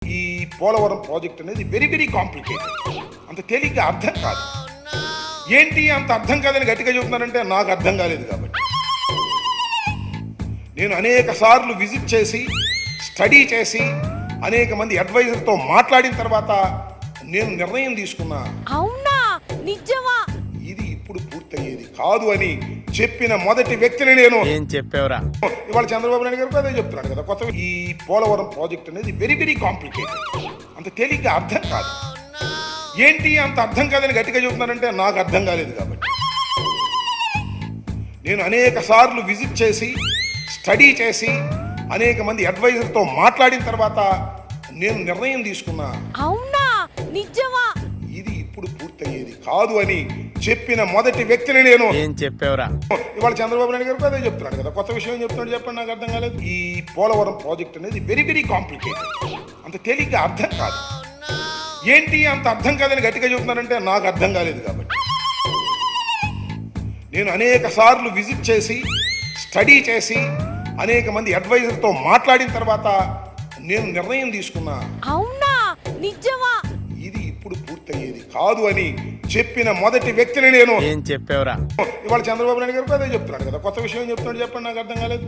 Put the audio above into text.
ఈ పోలవరం ప్రాజెక్ట్ అనేది very very complicated. అంత తేలిగ్గా అర్థం కాదు. ఏంటి అంత అర్థం కాదని గట్టిగా చెబుతున్నానంటే నాకు అర్థం కాలేదు కాబట్టి. నేను అనేక సార్లు విజిట్ చేసి స్టడీ చేసి అనేక మంది అడ్వైజర్తో మాట్లాడిన తర్వాత నేను నిర్ణయం తీసుకున్నా. అవునా? నిజమా? ఇది ఇప్పుడు పూర్తయ్యేది కాదు అని చెప్పిన మొదటి వ్యక్తిని నేను. ఏం చెప్పావురా? ఇవాళ చంద్రబాబు నాయుడు గారు అదే చెప్తున్నాడు కదా. కొత్త ఈ పోలవరం ప్రాజెక్ట్ అనేది వెరీ వెరీ కాంప్లికేటెడ్. అంత తేలిగ్గా అర్థం కాదు. ఏంటి అంత అర్థం కాదని గట్టిగా చెబుతున్నానంటే నాకు అర్థం కాలేదు కాబట్టి. నేను అనేక సార్లు విజిట్ చేసి స్టడీ చేసి అనేక మంది అడ్వైజర్తో మాట్లాడిన తర్వాత నేను నిర్ణయం తీసుకున్నా. అవునా? నిజమా? ఇది ఇప్పుడు పూర్తయ్యేది కాదు అని చెప్పిన మొదటి వ్యక్తిని నేను. ఏం చెప్పావురా? ఇవాళ చంద్రబాబు నాయుడు గారు అదే చెప్తున్నాడు కదా. కొత్త విషయం చెప్తున్నాడు చెప్పండి, నాకు అర్థం కాలేదు. ఈ పోలవరం ప్రాజెక్ట్ అనేది వెరీ వెరీ కాంప్లికేటెడ్. అంత తేలిగ్గా అర్థం కాదు. ఏంటి అంత అర్థం కాదని గట్టిగా చెబుతున్నానంటే నాకు అర్థం కాలేదు కాబట్టి. నేను అనేక సార్లు విజిట్ చేసి స్టడీ చేసి అనేక మంది అడ్వైజర్తో మాట్లాడిన తర్వాత నేను నిర్ణయం తీసుకున్నా. అవునా? నిజమా? ఇది ఇప్పుడు పూర్తయ్యేది కాదు అని చెప్పిన మొదటి వ్యక్తిని నేను. ఏం చెప్పావురా? ఇవాళ చంద్రబాబు నాయుడు గారు అదే చెప్తున్నాడు కదా. కొత్త విషయం చెప్తున్నాడు చెప్పండి, నాకు అర్థం కాలేదు.